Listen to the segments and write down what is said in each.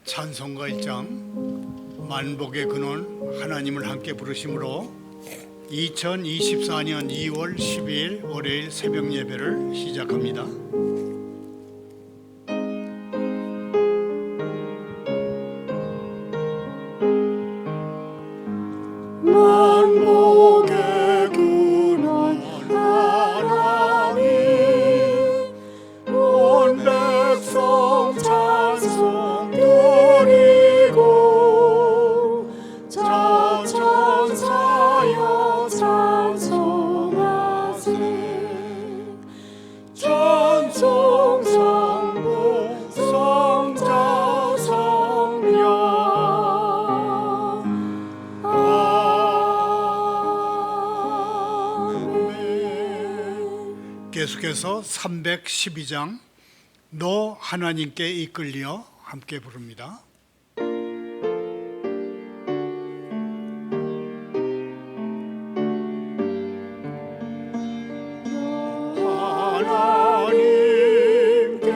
찬송가 1장 만복의 근원 하나님을 함께 부르심으로 2024년 2월 12일 월요일 새벽 예배를 시작합니다. 만복의 근원 하나님 온 백성 찬송 드리고 천천사여 찬송하세 찬송 성부 성자 성령 계속해서 312장 너 하나님께 이끌려 함께 부릅니다. 하나님께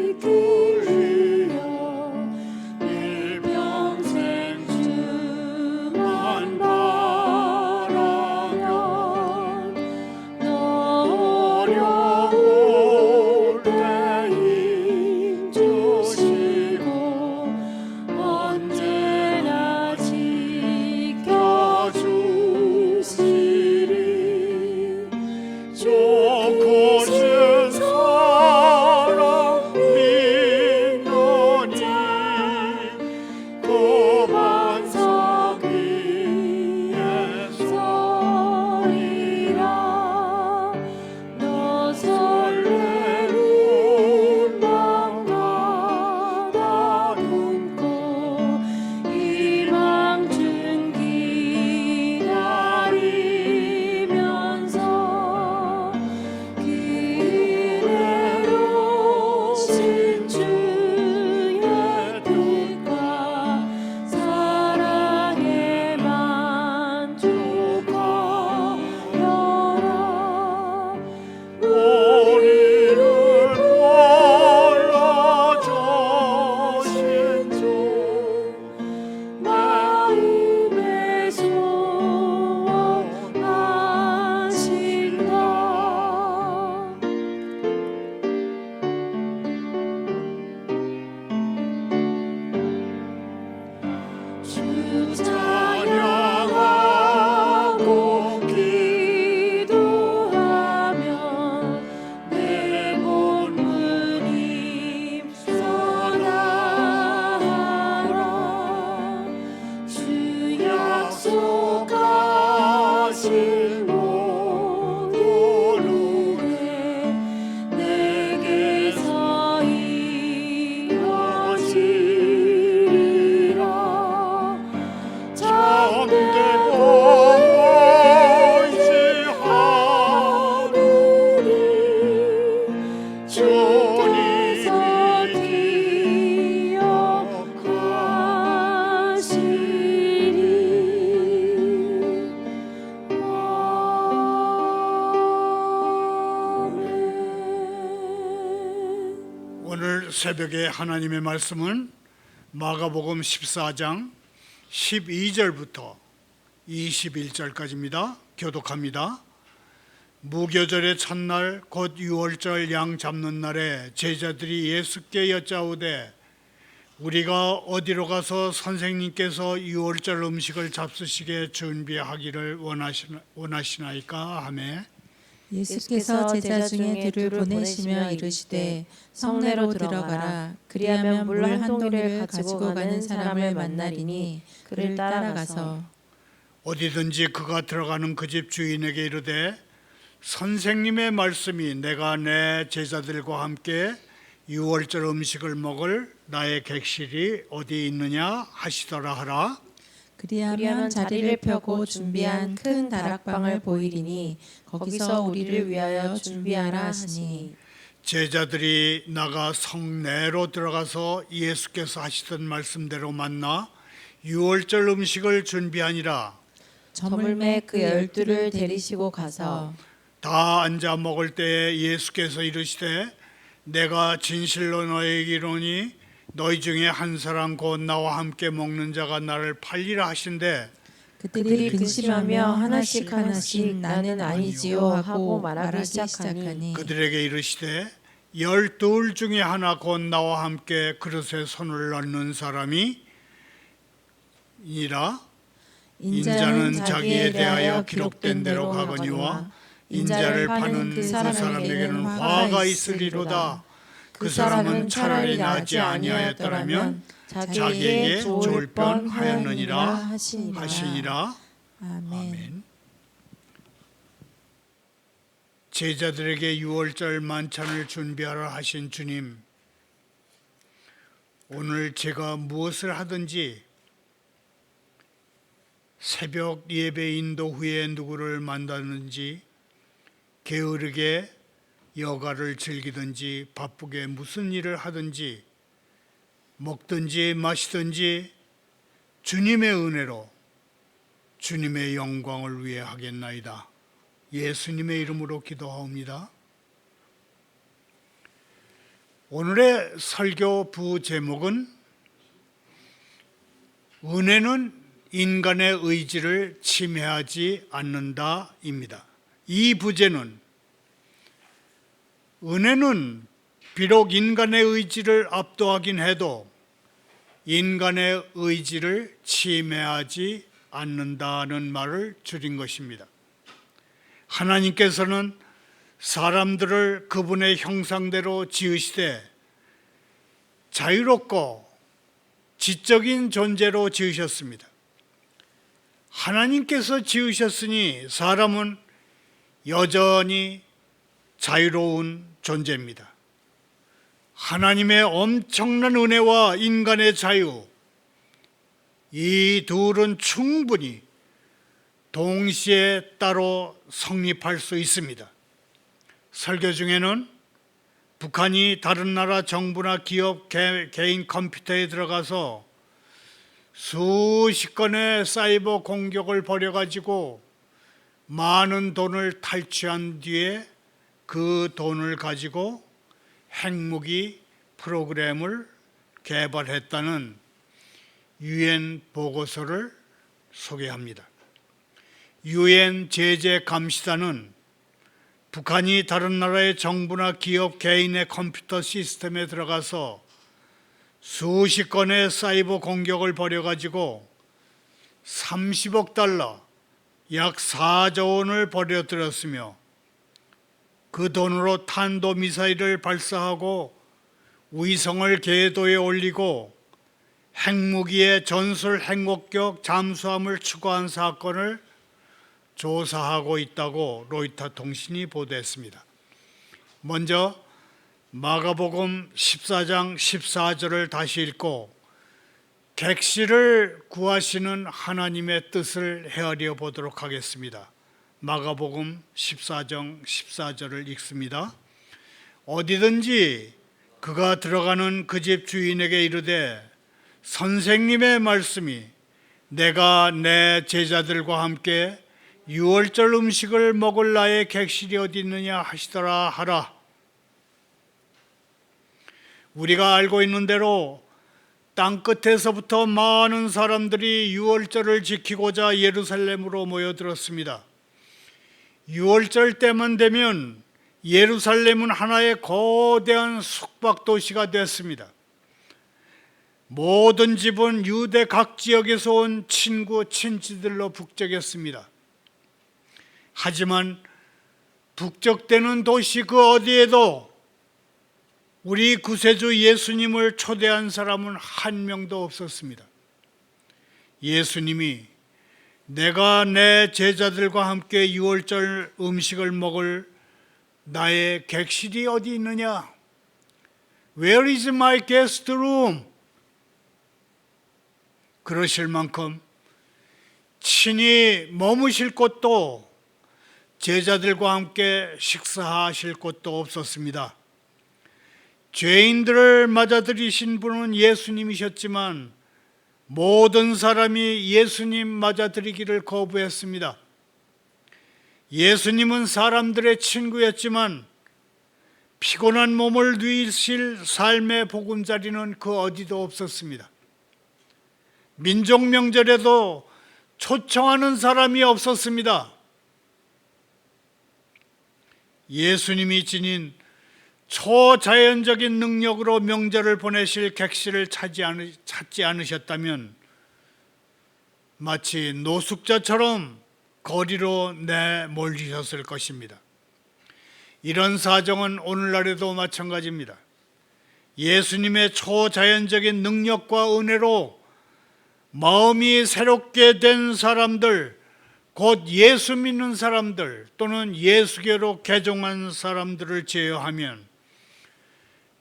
이끌려 일평생 주만 바라면 너 어려울 때 힘주시고 언제나 지켜주시리 좋고신 사랑 믿노니 그 반석 위에 서리라 너 설레는 마음마다 품고 희망 기다리면서 기대로 신 주의 뜻과 사랑에 만족하여라 우리를 불러주신 주 마음에 소원하신다 주 찬양하고 기도하면 내 본문이 선하라 주 약속하신 모든 은혜 내게서 이루어지리라 참되고 의지하노니 주님이 기억하시리 아멘. 오늘 새벽에 하나님의 말씀은 마가복음 14장 12절부터 21절까지입니다. 교독합니다. 무교절의 첫날 곧 유월절 양 잡는 날에 제자들이 예수께 여짜오되 우리가 어디로 가서 선생님께서 유월절 음식을 잡수시게 준비하기를 원하시나이까 하매 예수께서 제자 중에 둘을 보내시며 이르시되 성내로 들어가라. 그리하면 물 한 동이를 가지고 가는 사람을 만나리니 그를 따라가서 어디든지 그가 들어가는 그 집 주인에게 이르되 선생님의 말씀이 내가 내 제자들과 함께 유월절 음식을 먹을 나의 객실이 어디 있느냐 하시더라 하라. 그리하면 자리를 펴고 준비한 큰 다락방을 보이리니 거기서 우리를 위하여 준비하라 하시니 제자들이 나가 성내로 들어가서 예수께서 하시던 말씀대로 만나 유월절 음식을 준비하니라. 저물매 그 12를 데리시고 가서 다 앉아 먹을 때에 예수께서 이르시되 내가 진실로 너에게 이르노니 너희 중에 한 사람 곧 나와 함께 먹는 자가 나를 팔리라 하신대. 그들이 근심하며 하나씩 하나씩 나는 아니지요 하고 말하기 시작하니 그들에게 이르시되 12 중에 하나 곧 나와 함께 그릇에 손을 넣는 사람이 이라. 인자는 자기에 대하여 기록된 대로 가거니와 인자를 파는 그 사람에게는 화가 있으리로다. 그 사람은 차라리 나지 아니하였더라면 자기에게 좋을 뻔하였느니라 하시니라. 아멘. 제자들에게 유월절 만찬을 준비하라 하신 주님, 오늘 제가 무엇을 하든지 새벽 예배 인도 후에 누구를 만나든지 게으르게 여가를 즐기든지 바쁘게 무슨 일을 하든지 먹든지 마시든지 주님의 은혜로 주님의 영광을 위해 하겠나이다. 예수님의 이름으로 기도하옵니다. 오늘의 설교 부제목은 은혜는 인간의 의지를 침해하지 않는다입니다. 이 부제는 은혜는 비록 인간의 의지를 압도하긴 해도 인간의 의지를 침해하지 않는다는 말을 줄인 것입니다. 하나님께서는 사람들을 그분의 형상대로 지으시되 자유롭고 지적인 존재로 지으셨습니다. 하나님께서 지으셨으니 사람은 여전히 자유로운 존재입니다. 하나님의 엄청난 은혜와 인간의 자유, 이 둘은 충분히 동시에 따로 성립할 수 있습니다. 설교 중에는 북한이 다른 나라 정부나 기업, 개인 컴퓨터에 들어가서 수십 건의 사이버 공격을 벌여가지고 많은 돈을 탈취한 뒤에 그 돈을 가지고 핵무기 프로그램을 개발했다는 UN 보고서를 소개합니다. UN 제재감시단은 북한이 다른 나라의 정부나 기업, 개인의 컴퓨터 시스템에 들어가서 수십 건의 사이버 공격을 벌여가지고 30억 달러, 약 4조 원을 벌여들였으며 그 돈으로 탄도미사일을 발사하고 위성을 궤도에 올리고 핵무기의 전술 핵목격 잠수함을 추구한 사건을 조사하고 있다고 로이터 통신이 보도했습니다. 먼저 마가복음 14장 14절을 다시 읽고 객실을 구하시는 하나님의 뜻을 헤아려 보도록 하겠습니다. 마가복음 14장 14절을 읽습니다. 어디든지 그가 들어가는 그 집 주인에게 이르되 선생님의 말씀이 내가 내 제자들과 함께 유월절 음식을 먹을 나의 객실이 어디 있느냐 하시더라 하라. 우리가 알고 있는 대로 땅끝에서부터 많은 사람들이 유월절을 지키고자 예루살렘으로 모여들었습니다. 유월절 때만 되면 예루살렘은 하나의 거대한 숙박도시가 됐습니다. 모든 집은 유대 각 지역에서 온 친구, 친지들로 북적였습니다. 하지만 북적대는 도시 그 어디에도 우리 구세주 예수님을 초대한 사람은 한 명도 없었습니다. 예수님이 내가 내 제자들과 함께 유월절 음식을 먹을 나의 객실이 어디 있느냐? Where is my guest room? 그러실 만큼 친히 머무실 곳도 제자들과 함께 식사하실 곳도 없었습니다. 죄인들을 맞아들이신 분은 예수님이셨지만 모든 사람이 예수님 맞아들이기를 거부했습니다. 예수님은 사람들의 친구였지만 피곤한 몸을 누이실 삶의 보금자리는 그 어디도 없었습니다. 민족 명절에도 초청하는 사람이 없었습니다. 예수님이 지닌 초자연적인 능력으로 명절을 보내실 객실을 찾지 않으셨다면 마치 노숙자처럼 거리로 내몰리셨을 것입니다. 이런 사정은 오늘날에도 마찬가지입니다. 예수님의 초자연적인 능력과 은혜로 마음이 새롭게 된 사람들, 곧 예수 믿는 사람들 또는 예수교로 개종한 사람들을 제어하면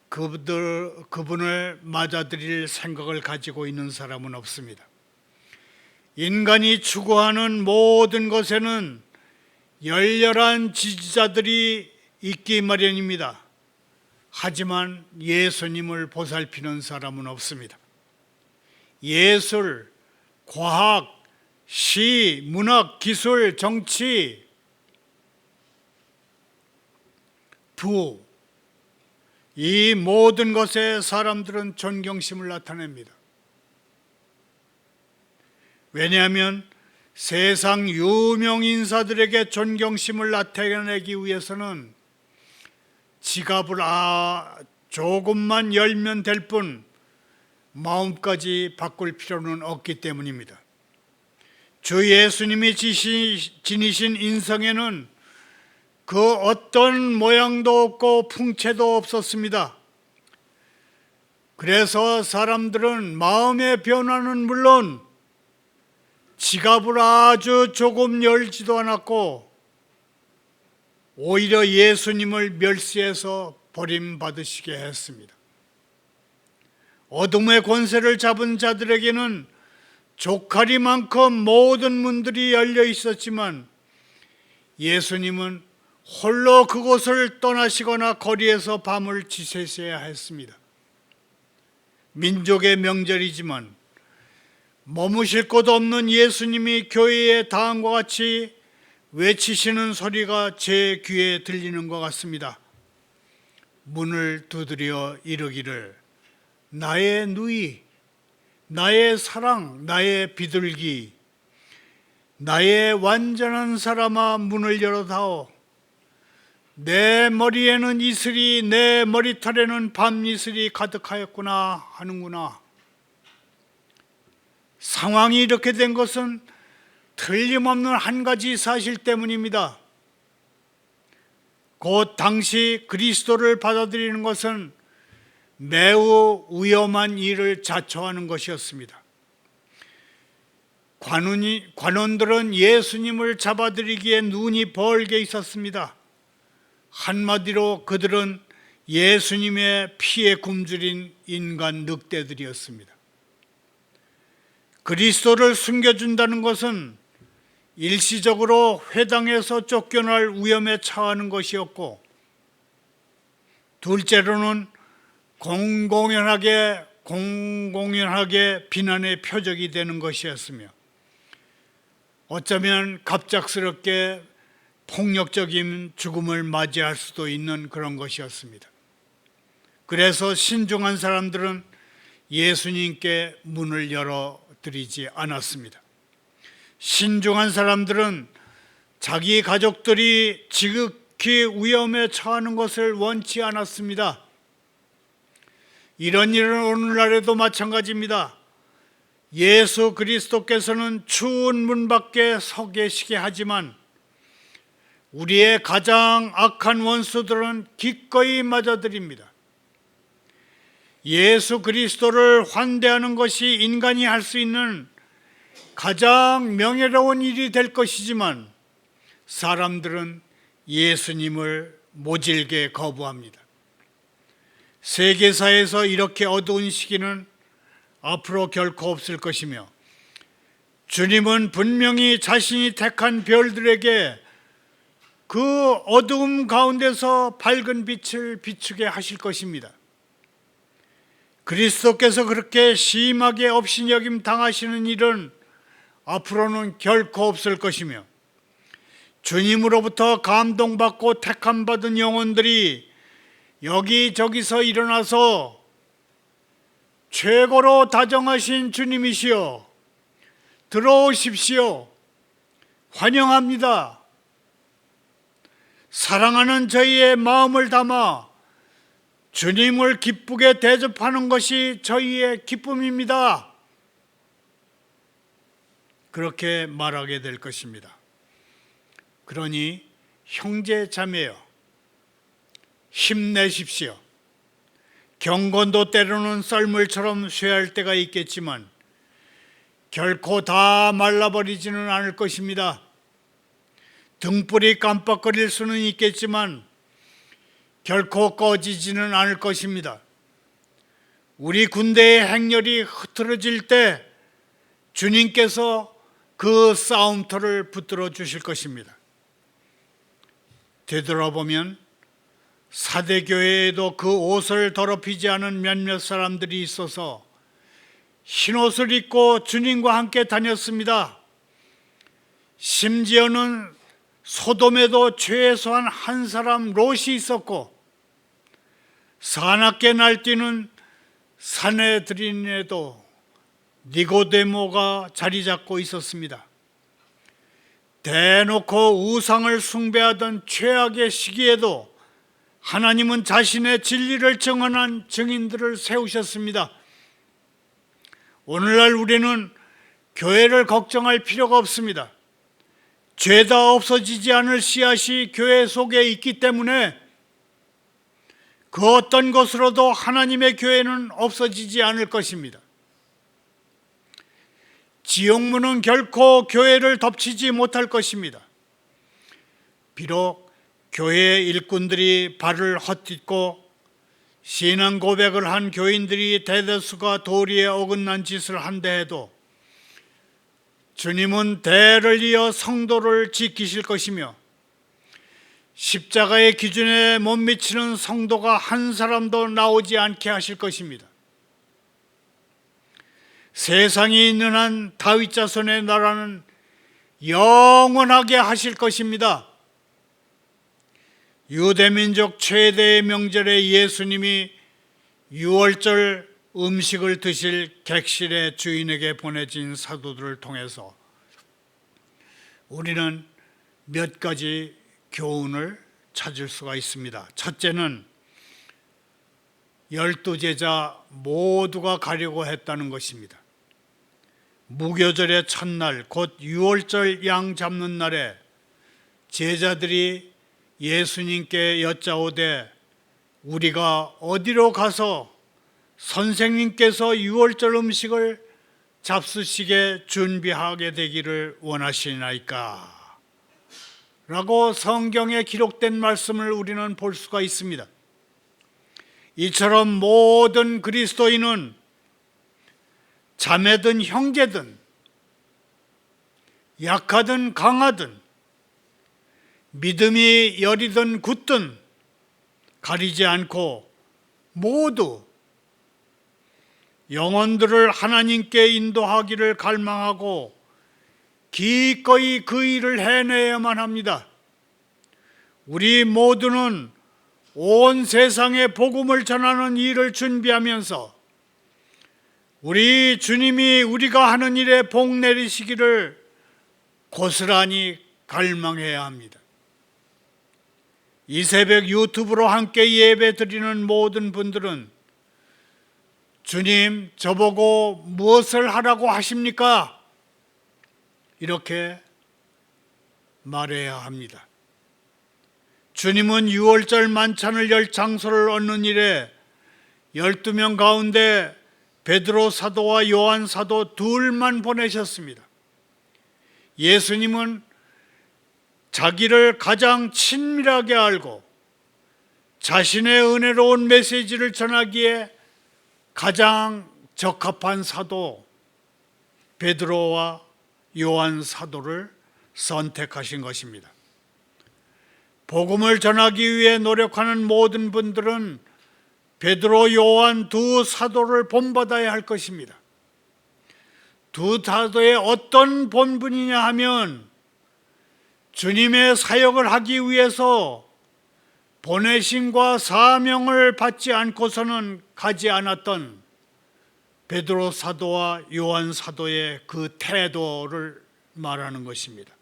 그분을 맞아들일 생각을 가지고 있는 사람은 없습니다. 인간이 추구하는 모든 것에는 열렬한 지지자들이 있기 마련입니다. 하지만 예수님을 보살피는 사람은 없습니다. 예술, 과학, 시, 문학, 기술, 정치, 부, 이 모든 것에 사람들은 존경심을 나타냅니다. 왜냐하면 세상 유명 인사들에게 존경심을 나타내기 위해서는 지갑을 조금만 열면 될 뿐 마음까지 바꿀 필요는 없기 때문입니다. 주 예수님이 지니신 인생에는 그 어떤 모양도 없고 풍채도 없었습니다. 그래서 사람들은 마음의 변화는 물론 지갑을 아주 조금 열지도 않았고 오히려 예수님을 멸시해서 버림받으시게 했습니다. 어둠의 권세를 잡은 자들에게는 조카리만큼 모든 문들이 열려 있었지만 예수님은 홀로 그곳을 떠나시거나 거리에서 밤을 지새셔야 했습니다. 민족의 명절이지만 머무실 곳 없는 예수님이 교회의 다음과 같이 외치시는 소리가 제 귀에 들리는 것 같습니다. 문을 두드려 이르기를 나의 누이, 나의 사랑, 나의 비둘기, 나의 완전한 사람아 문을 열어다오. 내 머리에는 이슬이, 내 머리털에는 밤이슬이 가득하였구나 하는구나. 상황이 이렇게 된 것은 틀림없는 한 가지 사실 때문입니다. 곧 당시 그리스도를 받아들이는 것은 매우 위험한 일을 자초하는 것이었습니다. 관원들은 예수님을 잡아들이기에 눈이 벌게 있었습니다. 한마디로 그들은 예수님의 피에 굶주린 인간 늑대들이었습니다. 그리스도를 숨겨준다는 것은 일시적으로 회당에서 쫓겨날 위험에 처하는 것이었고, 둘째로는 공공연하게 비난의 표적이 되는 것이었으며, 어쩌면 갑작스럽게 폭력적인 죽음을 맞이할 수도 있는 그런 것이었습니다. 그래서 신중한 사람들은 예수님께 문을 열어드리지 않았습니다. 신중한 사람들은 자기 가족들이 지극히 위험에 처하는 것을 원치 않았습니다. 이런 일은 오늘날에도 마찬가지입니다. 예수 그리스도께서는 추운 문 밖에 서 계시게 하지만 우리의 가장 악한 원수들은 기꺼이 맞아들입니다. 예수 그리스도를 환대하는 것이 인간이 할 수 있는 가장 명예로운 일이 될 것이지만 사람들은 예수님을 모질게 거부합니다. 세계사에서 이렇게 어두운 시기는 앞으로 결코 없을 것이며, 주님은 분명히 자신이 택한 별들에게 그 어두움 가운데서 밝은 빛을 비추게 하실 것입니다. 그리스도께서 그렇게 심하게 업신여김 당하시는 일은 앞으로는 결코 없을 것이며, 주님으로부터 감동받고 택함받은 영혼들이 여기저기서 일어나서 최고로 다정하신 주님이시여, 들어오십시오. 환영합니다. 사랑하는 저희의 마음을 담아 주님을 기쁘게 대접하는 것이 저희의 기쁨입니다. 그렇게 말하게 될 것입니다. 그러니 형제 자매여, 힘내십시오. 경건도 때로는 썰물처럼 쇠할 때가 있겠지만 결코 다 말라버리지는 않을 것입니다. 등불이 깜빡거릴 수는 있겠지만 결코 꺼지지는 않을 것입니다. 우리 군대의 행렬이 흐트러질 때 주님께서 그 싸움터를 붙들어 주실 것입니다. 되돌아보면 사대교회에도 그 옷을 더럽히지 않은 몇몇 사람들이 있어서 흰옷을 입고 주님과 함께 다녔습니다. 심지어는 소돔에도 최소한 한 사람 롯이 있었고 사납게 날뛰는 산헤드린에도 니고데모가 자리 잡고 있었습니다. 대놓고 우상을 숭배하던 최악의 시기에도 하나님은 자신의 진리를 증언한 증인들을 세우셨습니다. 오늘날 우리는 교회를 걱정할 필요가 없습니다. 죄다 없어지지 않을 씨앗이 교회 속에 있기 때문에 그 어떤 것으로도 하나님의 교회는 없어지지 않을 것입니다. 지옥문은 결코 교회를 덮치지 못할 것입니다. 비록 교회의 일꾼들이 발을 헛딛고 신앙 고백을 한 교인들이 대다수가 도리에 어긋난 짓을 한다 해도 주님은 대를 이어 성도를 지키실 것이며 십자가의 기준에 못 미치는 성도가 한 사람도 나오지 않게 하실 것입니다. 세상이 있는 한 다윗 자손의 나라는 영원하게 하실 것입니다. 유대민족 최대의 명절에 예수님이 유월절 음식을 드실 객실의 주인에게 보내진 사도들을 통해서 우리는 몇 가지 교훈을 찾을 수가 있습니다. 첫째는 12제자 모두가 가려고 했다는 것입니다. 무교절의 첫날, 곧 유월절 양 잡는 날에 제자들이 예수님께 여짜오되 우리가 어디로 가서 선생님께서 유월절 음식을 잡수시게 준비하게 되기를 원하시나이까? 라고 성경에 기록된 말씀을 우리는 볼 수가 있습니다. 이처럼 모든 그리스도인은 자매든 형제든 약하든 강하든 믿음이 여리든 굳든 가리지 않고 모두 영혼들을 하나님께 인도하기를 갈망하고 기꺼이 그 일을 해내야만 합니다. 우리 모두는 온 세상에 복음을 전하는 일을 준비하면서 우리 주님이 우리가 하는 일에 복 내리시기를 고스란히 갈망해야 합니다. 이 새벽 유튜브로 함께 예배 드리는 모든 분들은 주님, 저보고 무엇을 하라고 하십니까? 이렇게 말해야 합니다. 주님은 유월절 만찬을 열 장소를 얻는 일에 12명 가운데 베드로 사도와 요한 사도 둘만 보내셨습니다. 예수님은 자기를 가장 친밀하게 알고 자신의 은혜로운 메시지를 전하기에 가장 적합한 사도 베드로와 요한 사도를 선택하신 것입니다. 복음을 전하기 위해 노력하는 모든 분들은 베드로, 요한 두 사도를 본받아야 할 것입니다. 두 사도의 어떤 본분이냐 하면 주님의 사역을 하기 위해서 보내심과 사명을 받지 않고서는 가지 않았던 베드로 사도와 요한 사도의 그 태도를 말하는 것입니다.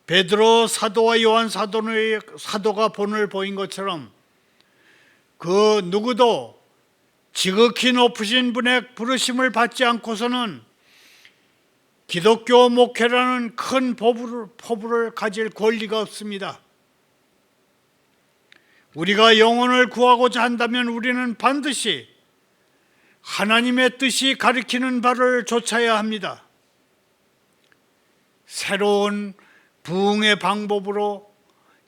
베드로 사도와 요한 사도가 본을 보인 것처럼 그 누구도 지극히 높으신 분의 부르심을 받지 않고서는 기독교 목회라는 큰 포부를 가질 권리가 없습니다. 우리가 영혼을 구하고자 한다면 우리는 반드시 하나님의 뜻이 가리키는 바를 좇아야 합니다. 새로운 부흥의 방법으로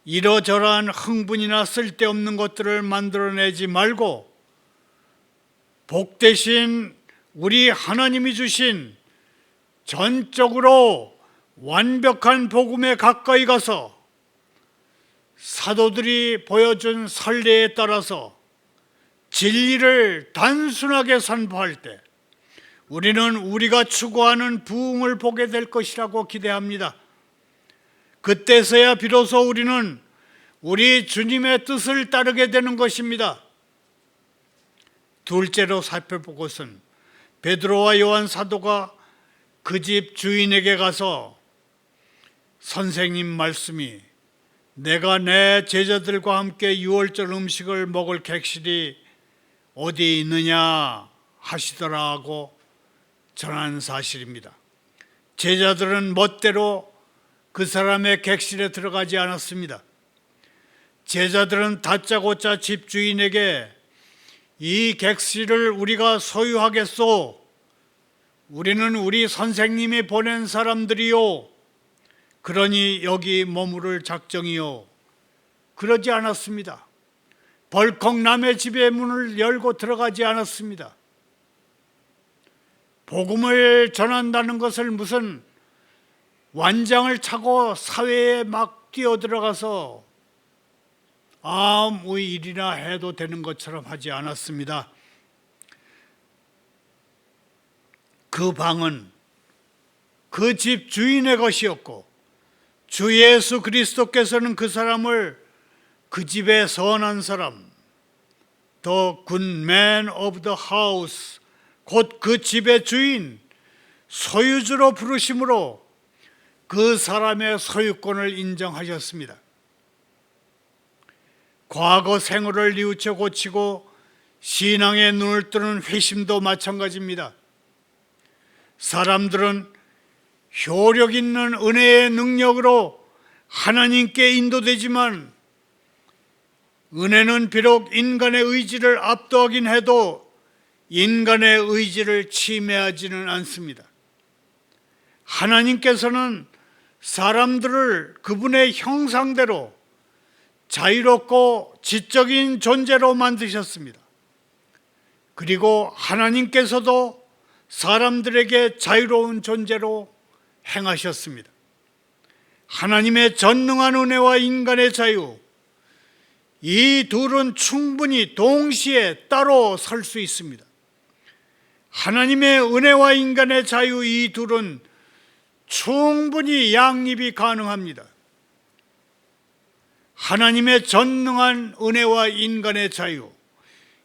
이러저러한 흥분이나 쓸데없는 것들을 만들어내지 말고 복되신 우리 하나님이 주신 전적으로 완벽한 복음에 가까이 가서 사도들이 보여준 선례에 따라서 진리를 단순하게 선포할 때 우리는 우리가 추구하는 부흥을 보게 될 것이라고 기대합니다. 그때서야 비로소 우리는 우리 주님의 뜻을 따르게 되는 것입니다. 둘째로 살펴볼 것은 베드로와 요한 사도가 그 집 주인에게 가서 선생님 말씀이 내가 내 제자들과 함께 유월절 음식을 먹을 객실이 어디에 있느냐 하시더라고 전한 사실입니다. 제자들은 멋대로 그 사람의 객실에 들어가지 않았습니다. 제자들은 다짜고짜 집주인에게 이 객실을 우리가 소유하겠소. 우리는 우리 선생님이 보낸 사람들이요. 그러니 여기 머무를 작정이요. 그러지 않았습니다. 벌컥 남의 집의 문을 열고 들어가지 않았습니다. 복음을 전한다는 것을 무슨 완장을 차고 사회에 막 뛰어들어가서 아무 일이나 해도 되는 것처럼 하지 않았습니다. 그 방은 그 집 주인의 것이었고 주 예수 그리스도께서는 그 사람을 그 집의 선한 사람, the good man of the house, 곧 그 집의 주인, 소유주로 부르심으로 그 사람의 소유권을 인정하셨습니다. 과거 생활을 뉘우쳐 고치고 신앙의 눈을 뜨는 회심도 마찬가지입니다. 사람들은 효력 있는 은혜의 능력으로 하나님께 인도되지만 은혜는 비록 인간의 의지를 압도하긴 해도 인간의 의지를 침해하지는 않습니다. 하나님께서는 사람들을 그분의 형상대로 자유롭고 지적인 존재로 만드셨습니다. 그리고 하나님께서도 사람들에게 자유로운 존재로 행하셨습니다. 하나님의 전능한 은혜와 인간의 자유, 이 둘은 충분히 동시에 따로 설 수 있습니다. 하나님의 은혜와 인간의 자유, 이 둘은 충분히 양립이 가능합니다. 하나님의 전능한 은혜와 인간의 자유,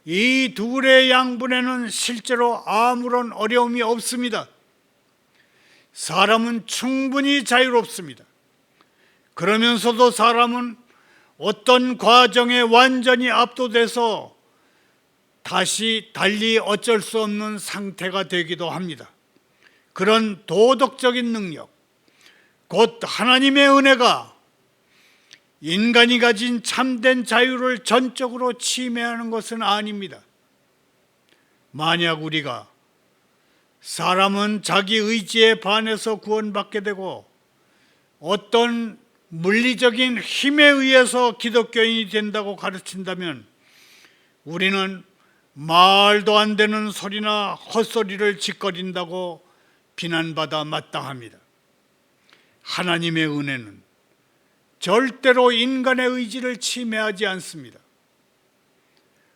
이 둘의 양분에는 실제로 아무런 어려움이 없습니다. 사람은 충분히 자유롭습니다. 그러면서도 사람은 어떤 과정에 완전히 압도돼서 다시 달리 어쩔 수 없는 상태가 되기도 합니다. 그런 도덕적인 능력, 곧 하나님의 은혜가 인간이 가진 참된 자유를 전적으로 침해하는 것은 아닙니다. 만약 우리가 사람은 자기 의지에 반해서 구원받게 되고 어떤 물리적인 힘에 의해서 기독교인이 된다고 가르친다면 우리는 말도 안 되는 소리나 헛소리를 짓거린다고 비난받아 마땅합니다. 하나님의 은혜는 절대로 인간의 의지를 침해하지 않습니다.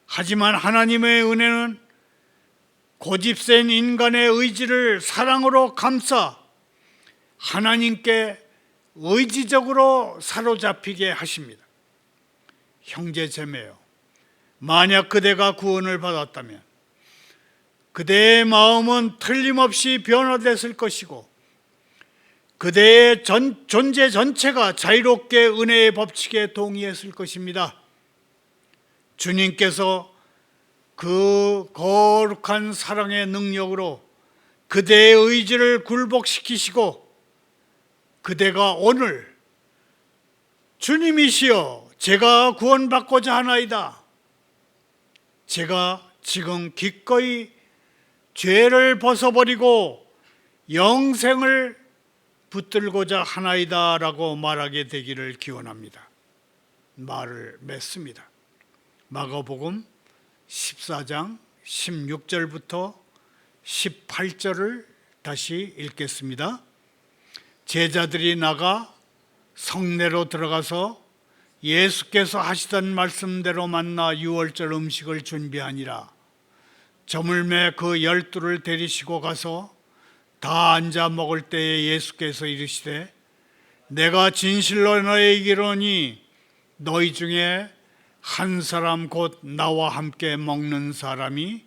하지만 하나님의 은혜는 고집센 인간의 의지를 사랑으로 감싸 하나님께 의지적으로 사로잡히게 하십니다. 형제자매요, 만약 그대가 구원을 받았다면 그대의 마음은 틀림없이 변화됐을 것이고 그대의 존재 전체가 자유롭게 은혜의 법칙에 동의했을 것입니다. 주님께서 그 거룩한 사랑의 능력으로 그대의 의지를 굴복시키시고 그대가 오늘 주님이시여 제가 구원받고자 하나이다, 제가 지금 기꺼이 죄를 벗어버리고 영생을 붙들고자 하나이다 라고 말하게 되기를 기원합니다. 말을 맺습니다. 마가복음 14장 16절부터 18절을 다시 읽겠습니다. 제자들이 나가 성내로 들어가서 예수께서 하시던 말씀대로 만나 유월절 음식을 준비하니라. 저물매 그 12를 데리시고 가서 다 앉아 먹을 때에 예수께서 이르시되 내가 진실로 너희에게 이르노니 너희 중에 한 사람 곧 나와 함께 먹는 사람이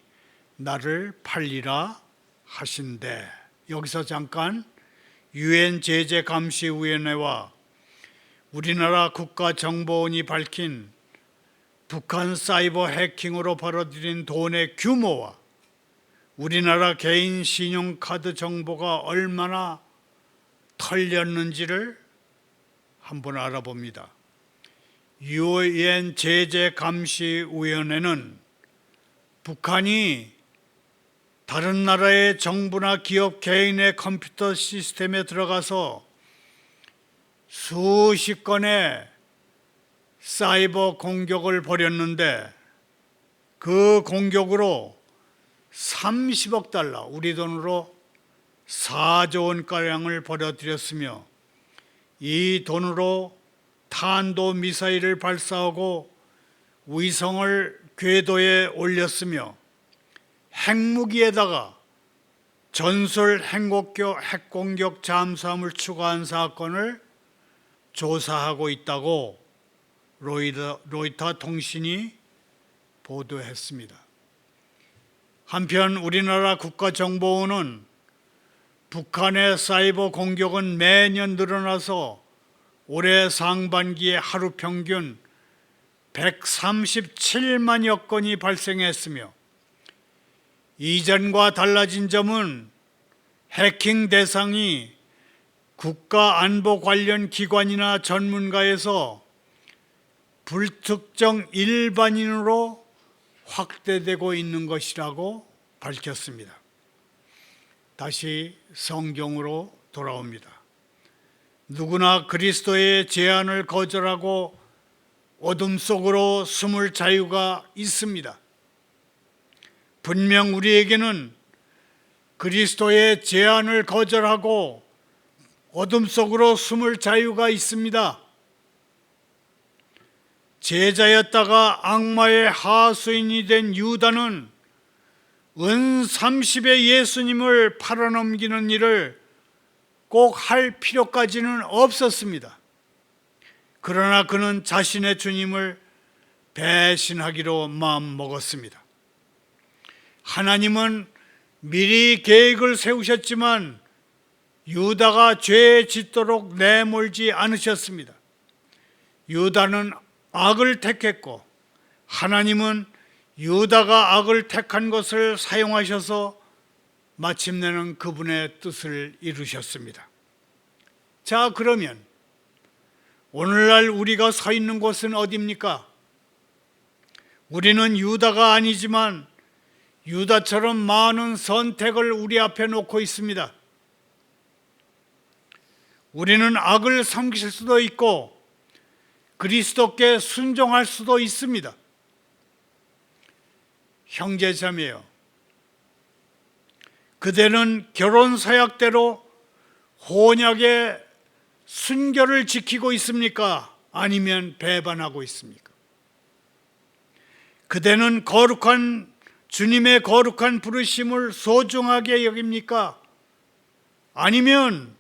나를 팔리라 하신대. 여기서 잠깐 유엔 제재감시위원회와 우리나라 국가정보원이 밝힌 북한 사이버 해킹으로 벌어들인 돈의 규모와 우리나라 개인 신용카드 정보가 얼마나 털렸는지를 한번 알아봅니다. 유엔 제재감시위원회는 북한이 다른 나라의 정부나 기업 개인의 컴퓨터 시스템에 들어가서 수십 건의 사이버 공격을 벌였는데 그 공격으로 30억 달러, 우리 돈으로 4조 원가량을 벌어들였으며 이 돈으로 탄도 미사일을 발사하고 위성을 궤도에 올렸으며 핵무기에다가 전술 핵공격 잠수함을 추가한 사건을 조사하고 있다고 로이터 통신이 보도했습니다. 한편 우리나라 국가정보원은 북한의 사이버 공격은 매년 늘어나서 올해 상반기에 하루 평균 137만여 건이 발생했으며 이전과 달라진 점은 해킹 대상이 국가안보 관련 기관이나 전문가에서 불특정 일반인으로 확대되고 있는 것이라고 밝혔습니다. 다시 성경으로 돌아옵니다. 누구나 그리스도의 제안을 거절하고 어둠 속으로 숨을 자유가 있습니다. 분명 우리에게는 그리스도의 제안을 거절하고 어둠 속으로 숨을 자유가 있습니다. 제자였다가 악마의 하수인이 된 유다는 은 30의 예수님을 팔아넘기는 일을 꼭 할 필요까지는 없었습니다. 그러나 그는 자신의 주님을 배신하기로 마음먹었습니다. 하나님은 미리 계획을 세우셨지만 유다가 죄에 짓도록 내몰지 않으셨습니다. 유다는 악을 택했고 하나님은 유다가 악을 택한 것을 사용하셔서 마침내는 그분의 뜻을 이루셨습니다. 자, 그러면 오늘날 우리가 서 있는 곳은 어디입니까? 우리는 유다가 아니지만 유다처럼 많은 선택을 우리 앞에 놓고 있습니다. 우리는 악을 섬길 수도 있고 그리스도께 순종할 수도 있습니다. 형제자매요, 그대는 결혼 서약대로 혼약의 순결을 지키고 있습니까? 아니면 배반하고 있습니까? 그대는 주님의 거룩한 부르심을 소중하게 여깁니까? 아니면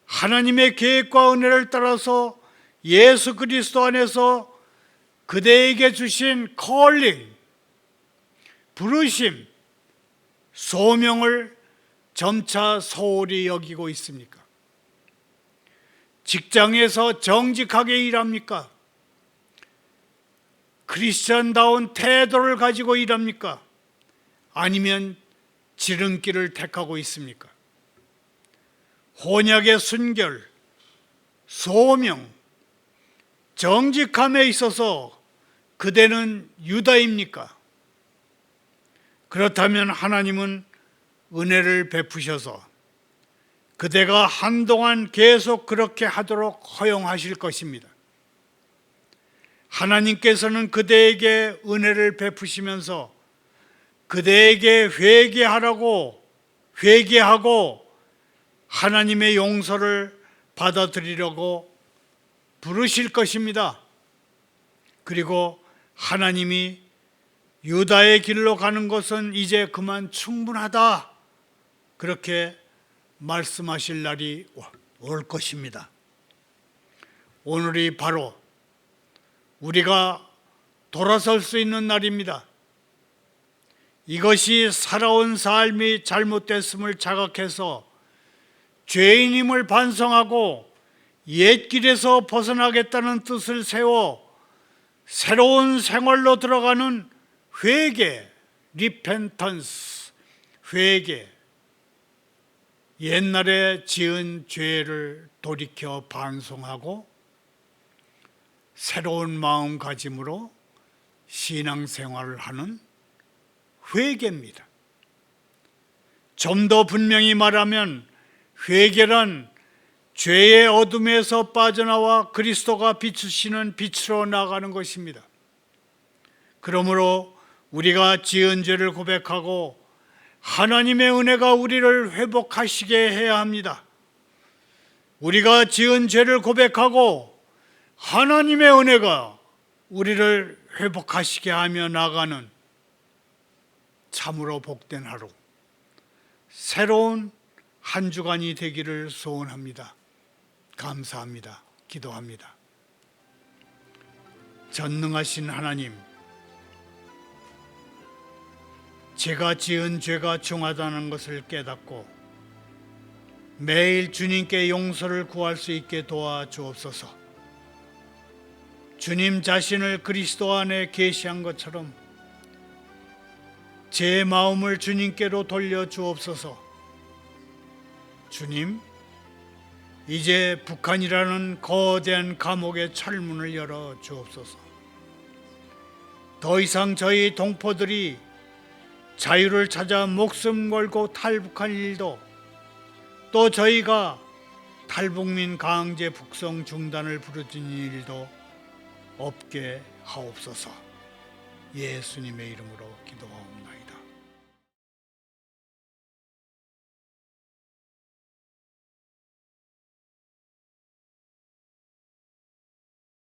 하나님의 계획과 은혜를 따라서 예수 그리스도 안에서 그대에게 주신 컬링, 부르심, 소명을 점차 소홀히 여기고 있습니까? 직장에서 정직하게 일합니까? 크리스천다운 태도를 가지고 일합니까? 아니면 지름길을 택하고 있습니까? 혼약의 순결, 소명, 정직함에 있어서 그대는 유다입니까? 그렇다면 하나님은 은혜를 베푸셔서 그대가 한동안 계속 그렇게 하도록 허용하실 것입니다. 하나님께서는 그대에게 은혜를 베푸시면서 그대에게 회개하고 하나님의 용서를 받아들이려고 부르실 것입니다. 그리고 하나님이 유다의 길로 가는 것은 이제 그만 충분하다, 그렇게 말씀하실 날이 올 것입니다. 오늘이 바로 우리가 돌아설 수 있는 날입니다. 이것이 살아온 삶이 잘못됐음을 자각해서 죄인임을 반성하고 옛 길에서 벗어나겠다는 뜻을 세워 새로운 생활로 들어가는 회개, 리펜턴스, 회개, 옛날에 지은 죄를 돌이켜 반성하고 새로운 마음가짐으로 신앙생활을 하는 회개입니다. 좀 더 분명히 말하면 회개란 죄의 어둠에서 빠져나와 그리스도가 비추시는 빛으로 나가는 것입니다. 그러므로 우리가 지은 죄를 고백하고 하나님의 은혜가 우리를 회복하시게 해야 합니다. 우리가 지은 죄를 고백하고 하나님의 은혜가 우리를 회복하시게 하며 나가는 참으로 복된 하루, 새로운 한 주간이 되기를 소원합니다. 감사합니다. 기도합니다. 전능하신 하나님, 제가 지은 죄가 중하다는 것을 깨닫고 매일 주님께 용서를 구할 수 있게 도와주옵소서. 주님 자신을 그리스도 안에 계시한 것처럼 제 마음을 주님께로 돌려주옵소서. 주님, 이제 북한이라는 거대한 감옥의 철문을 열어 주옵소서. 더 이상 저희 동포들이 자유를 찾아 목숨 걸고 탈북할 일도, 또 저희가 탈북민 강제 북송 중단을 부르짖는 일도 없게 하옵소서. 예수님의 이름으로 기도하옵나이다.